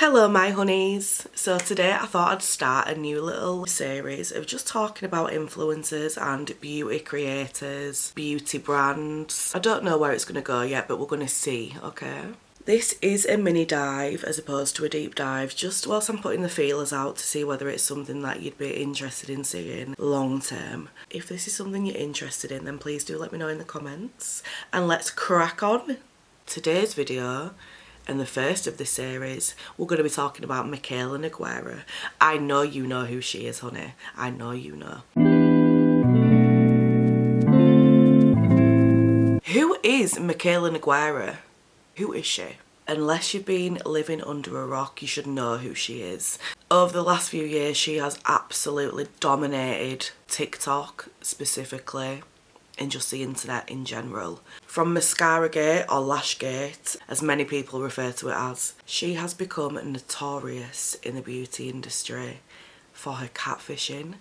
Hello my honeys. So today I thought I'd start a new little series of just talking about influencers and beauty creators, beauty brands. I don't know where it's going to go yet, but we're going to see, okay? This is a mini dive as opposed to a deep dive, just whilst I'm putting the feelers out to see whether it's something that you'd be interested in seeing long term. If this is something you're interested in, then please do let me know in the comments. And let's crack on. Today's video, and the first of this series, we're going to be talking about Mikayla Noguiera. I know you know who she is, honey. I know you know. Who is Mikayla Noguiera? Who is she? Unless you've been living under a rock, you should know who she is. Over the last few years, she has absolutely dominated TikTok specifically, and just the internet in general. From Mascaragate or Lashgate, as many people refer to it as, she has become notorious in the beauty industry for her catfishing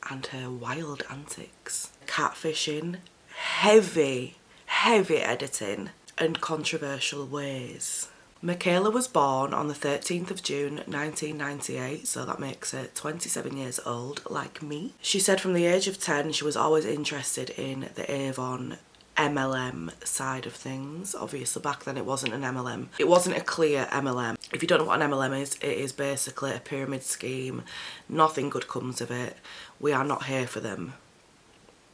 and her wild antics. Catfishing, heavy editing and controversial ways. Mikayla was born on the 13th of June 1998, so that makes her 27 years old, like me. She said from the age of 10 she was always interested in the Avon MLM side of things. Obviously back then it wasn't an MLM. It wasn't a clear MLM. If you don't know what an MLM is, it is basically a pyramid scheme. Nothing good comes of it. We are not here for them.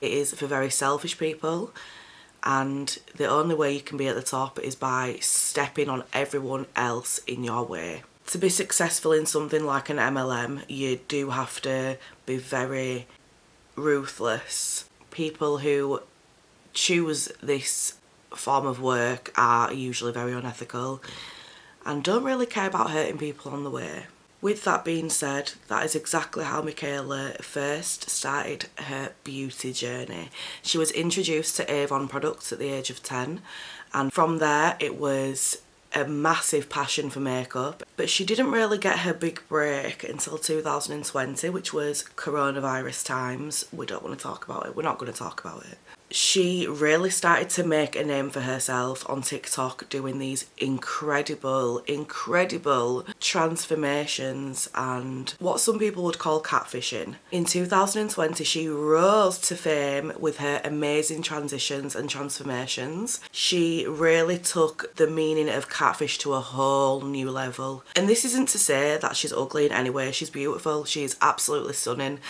It is for very selfish people. And the only way you can be at the top is by stepping on everyone else in your way. To be successful in something like an MLM, you do have to be very ruthless. People who choose this form of work are usually very unethical and don't really care about hurting people on the way. With that being said, that is exactly how Mikayla first started her beauty journey. She was introduced to Avon products at the age of 10, and from there it was a massive passion for makeup. But she didn't really get her big break until 2020, which was coronavirus times. We don't want to talk about it. We're not going to talk about it. She really started to make a name for herself on TikTok, doing these incredible transformations and what some people would call catfishing. In 2020, she rose to fame with her amazing transitions and transformations. She really took the meaning of catfish to a whole new level. And this isn't to say that she's ugly in any way. She's beautiful. She's absolutely stunning.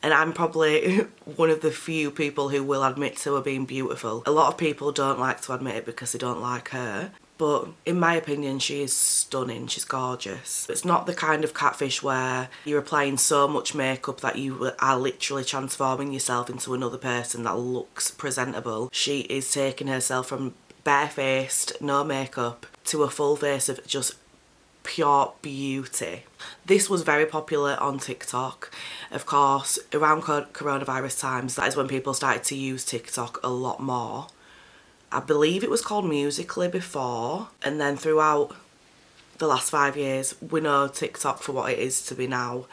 And I'm probably one of the few people who will admit to her being beautiful. A lot of people don't like to admit it because they don't like her. But in my opinion, she is stunning. She's gorgeous. It's not the kind of catfish where you're applying so much makeup that you are literally transforming yourself into another person that looks presentable. She is taking herself from barefaced, no makeup, to a full face of just pure beauty. This was very popular on TikTok. Of course, around coronavirus times, that is when people started to use TikTok a lot more. I believe it was called Musical.ly before, and then throughout the last 5 years, we know TikTok for what it is to be now.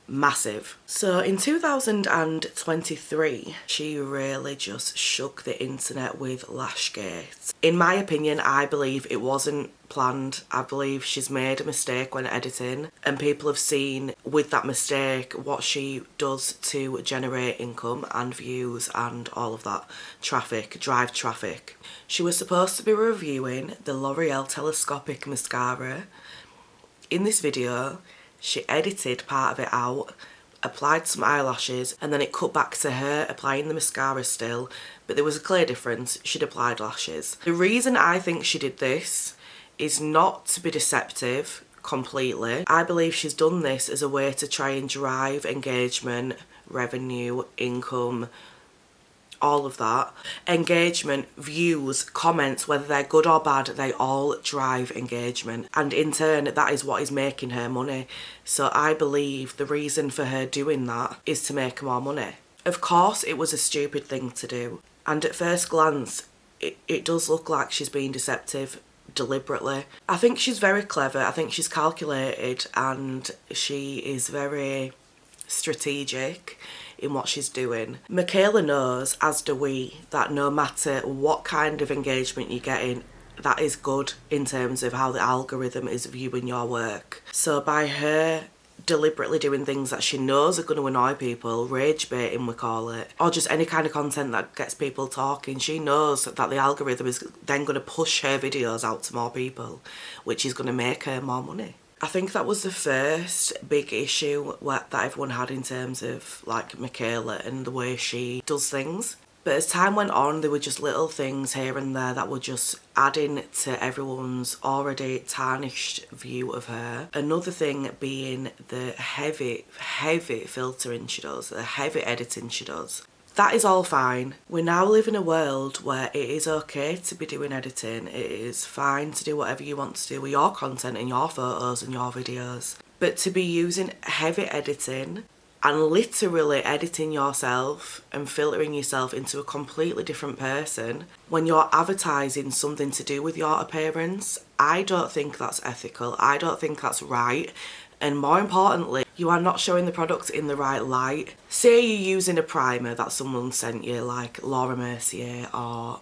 Massive. So in 2023, she really just shook the internet with Lashgate. In my opinion, I believe it wasn't planned. I believe she's made a mistake when editing, and people have seen with that mistake what she does to generate income and views and all of that traffic, drive traffic. She was supposed to be reviewing the L'Oreal Telescopic Mascara. In this video, she edited part of it out, applied some eyelashes, and then it cut back to her applying the mascara still, but there was a clear difference. She'd applied lashes. The reason I think she did this is not to be deceptive completely. I believe she's done this as a way to try and drive engagement, revenue, income, all of that. Engagement, views, comments, whether they're good or bad, they all drive engagement. And in turn, that is what is making her money. So I believe the reason for her doing that is to make more money. Of course, it was a stupid thing to do. And at first glance, it does look like she's being deceptive deliberately. I think she's very clever. I think she's calculated, and she is very strategic in what she's doing. Mikayla knows, as do we, that no matter what kind of engagement you're getting that is good in terms of how the algorithm is viewing your work. So by her deliberately doing things that she knows are going to annoy people, rage baiting we call it, or just any kind of content that gets people talking, she knows that the algorithm is then going to push her videos out to more people, which is going to make her more money. I think that was the first big issue that everyone had in terms of like Mikayla and the way she does things. But as time went on, there were just little things here and there that were just adding to everyone's already tarnished view of her. Another thing being the heavy filtering she does, the heavy editing she does. That is all fine. We now live in a world where it is okay to be doing editing. It is fine to do whatever you want to do with your content and your photos and your videos. But to be using heavy editing and literally editing yourself and filtering yourself into a completely different person when you're advertising something to do with your appearance, I don't think that's ethical. I don't think that's right. And more importantly, you are not showing the product in the right light. Say you're using a primer that someone sent you, like Laura Mercier or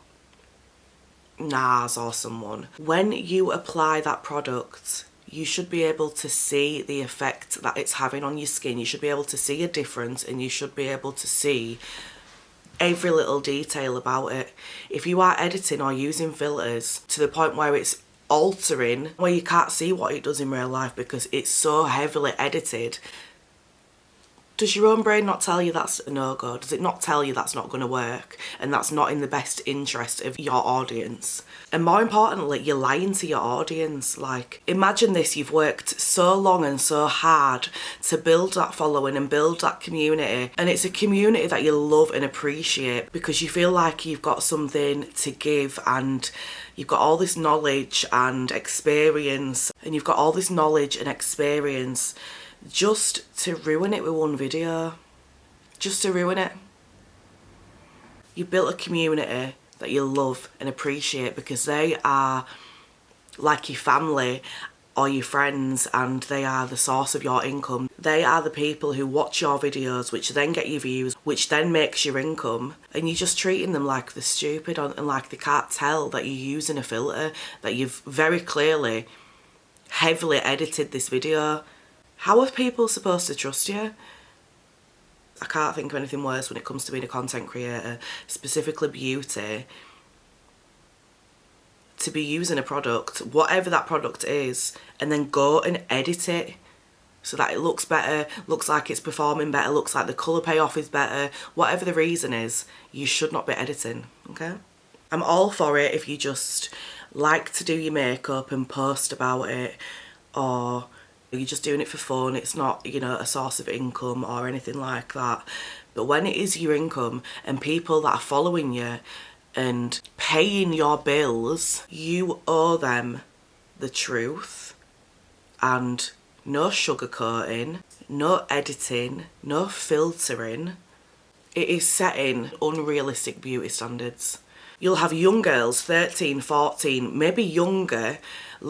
NARS or someone. When you apply that product, you should be able to see the effect that it's having on your skin. You should be able to see a difference, and you should be able to see every little detail about it. If you are editing or using filters to the point where it's altering, where you can't see what it does in real life because it's so heavily edited, does your own brain not tell you that's a no-go? Does it not tell you that's not going to work and that's not in the best interest of your audience? And more importantly, you're lying to your audience. Like, imagine this, you've worked so long and so hard to build that following and build that community, and it's a community that you love and appreciate because you feel like you've got something to give, and you've got all this knowledge and experience, just to ruin it with one video. Just to ruin it. You built a community that you love and appreciate because they are like your family or your friends, and they are the source of your income. They are the people who watch your videos, which then get you views, which then makes your income, and you're just treating them like they're stupid and like they can't tell that you're using a filter, that you've very clearly heavily edited this video. How are people supposed to trust you? I can't think of anything worse when it comes to being a content creator, specifically beauty, to be using a product, whatever that product is, and then go and edit it so that it looks better, looks like it's performing better, looks like the colour payoff is better. Whatever the reason is, you should not be editing, okay? I'm all for it if you just like to do your makeup and post about it, or you're just doing it for fun. It's not, you know, a source of income or anything like that. But when it is your income and people that are following you and paying your bills, you owe them the truth, and no sugarcoating, no editing, no filtering. It is setting unrealistic beauty standards. You'll have young girls, 13, 14, maybe younger,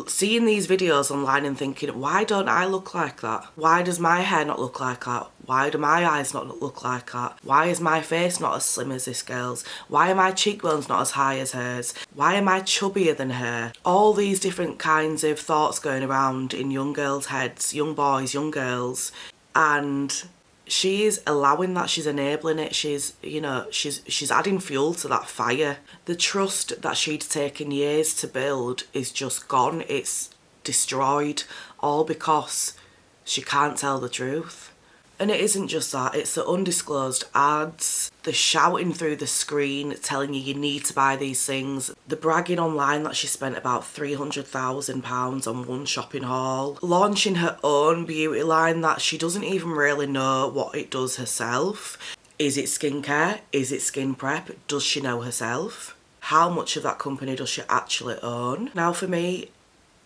seeing these videos online and thinking, why don't I look like that? Why does my hair not look like that? Why do my eyes not look like that? Why is my face not as slim as this girl's? Why are my cheekbones not as high as hers? Why am I chubbier than her? All these different kinds of thoughts going around in young girls' heads, young boys, young girls, and she is allowing that, she's enabling it, she's adding fuel to that fire. The trust that she'd taken years to build is just gone, it's destroyed, all because she can't tell the truth. And it isn't just that, it's the undisclosed ads, the shouting through the screen telling you need to buy these things, the bragging online that she spent about £300,000 on one shopping haul, launching her own beauty line that she doesn't even really know what it does herself. Is it skincare? Is it skin prep? Does she know herself? How much of that company does she actually own? Now for me,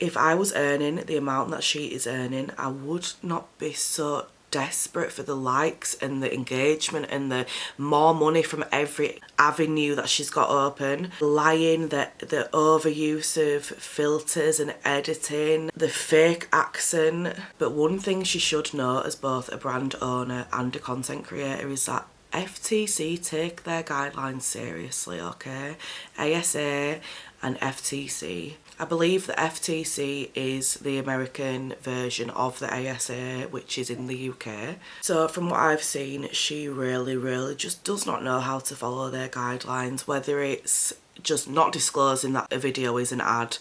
if I was earning the amount that she is earning, I would not be so desperate for the likes and the engagement and the more money from every avenue that she's got open. Lying, the overuse of filters and editing, the fake accent. But one thing she should know as both a brand owner and a content creator is that FTC take their guidelines seriously, okay? ASA and FTC. I believe the FTC is the American version of the ASA, which is in the UK. So from what I've seen, she really just does not know how to follow their guidelines, whether it's just not disclosing that a video is an ad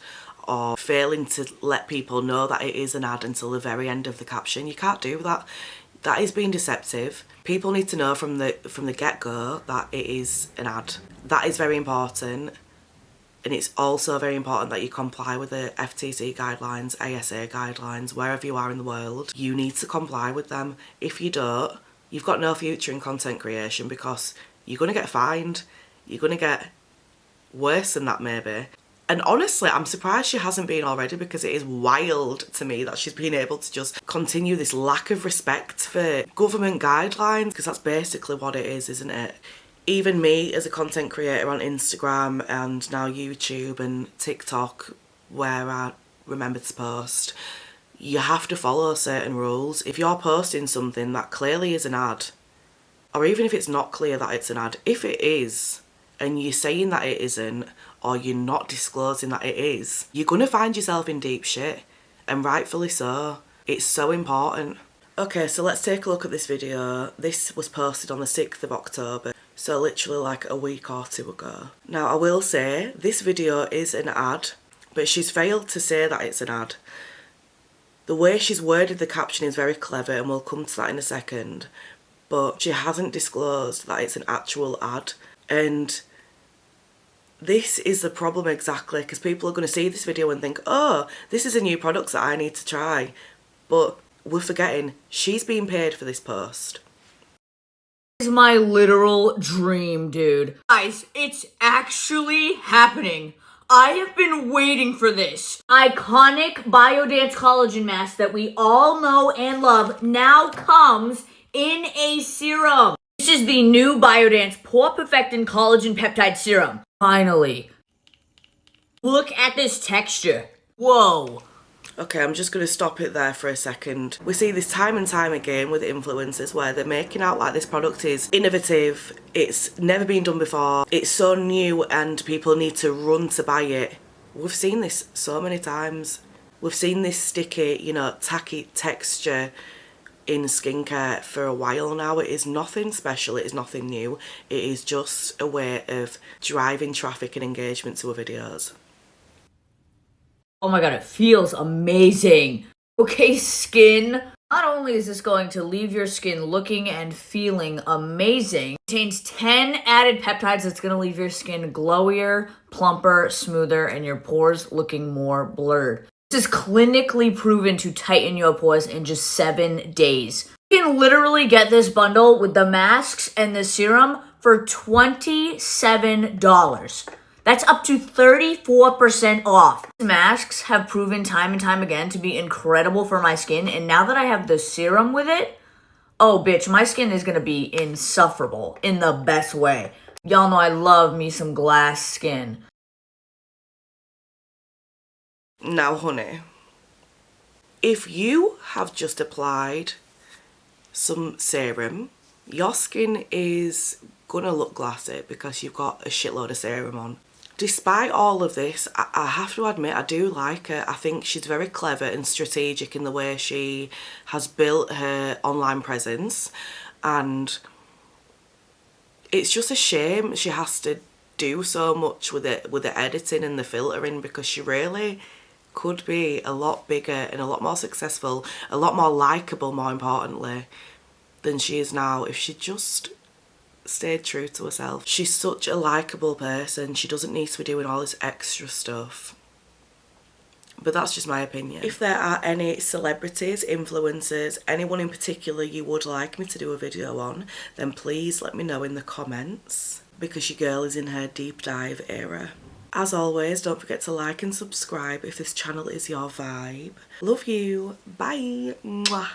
or failing to let people know that it is an ad until the very end of the caption. You can't do that. That is being deceptive. People need to know from the get-go that it is an ad. That is very important. And it's also very important that you comply with the FTC guidelines, ASA guidelines, wherever you are in the world. You need to comply with them. If you don't, you've got no future in content creation because you're going to get fined. You're going to get worse than that maybe. And honestly, I'm surprised she hasn't been already, because it is wild to me that she's been able to just continue this lack of respect for government guidelines, because that's basically what it is, isn't it? Even me as a content creator on Instagram and now YouTube and TikTok, where I remember to post, you have to follow certain rules. If you're posting something that clearly is an ad, or even if it's not clear that it's an ad, if it is, and you're saying that it isn't, or you're not disclosing that it is, you're going to find yourself in deep shit, and rightfully so. It's so important. Okay, so let's take a look at this video. This was posted on the 6th of October, so literally like a week or two ago. Now, I will say, this video is an ad, but she's failed to say that it's an ad. The way she's worded the caption is very clever, and we'll come to that in a second, but she hasn't disclosed that it's an actual ad. And this is the problem exactly, because people are going to see this video and think, oh, this is a new product that I need to try. But we're forgetting she's being paid for this post. This is my literal dream, dude. Guys, it's actually happening. I have been waiting for this. Iconic Biodance collagen mask that we all know and love now comes in a serum. This is the new Biodance Pore Perfecting Collagen Peptide Serum. Finally. Look at this texture. Whoa. Okay, I'm just going to stop it there for a second. We see this time and time again with influencers where they're making out like this product is innovative, it's never been done before, it's so new and people need to run to buy it. We've seen this so many times. We've seen this sticky, you know, tacky texture in skincare for a while now. It is nothing special, it is nothing new. It is just a way of driving traffic and engagement to her videos. Oh my god, it feels amazing. Okay, skin. Not only is this going to leave your skin looking and feeling amazing, it contains 10 added peptides that's going to leave your skin glowier, plumper, smoother, and your pores looking more blurred. This is clinically proven to tighten your pores in just 7 days. You can literally get this bundle with the masks and the serum for $27. That's up to 34% off. These masks have proven time and time again to be incredible for my skin, and now that I have the serum with it, oh bitch, my skin is gonna be insufferable in the best way. Y'all know I love me some glass skin. Now, honey, if you have just applied some serum, your skin is gonna look glassy because you've got a shitload of serum on. Despite all of this, I have to admit I do like her. I think she's very clever and strategic in the way she has built her online presence, and it's just a shame she has to do so much with it, with the editing and the filtering, because she really could be a lot bigger and a lot more successful, a lot more likeable, more importantly, than she is now if she just stayed true to herself. She's such a likeable person. She doesn't need to be doing all this extra stuff. But that's just my opinion. If there are any celebrities, influencers, anyone in particular you would like me to do a video on, then please let me know in the comments, because your girl is in her deep dive era. As always, don't forget to like and subscribe if this channel is your vibe. Love you. Bye. Mwah.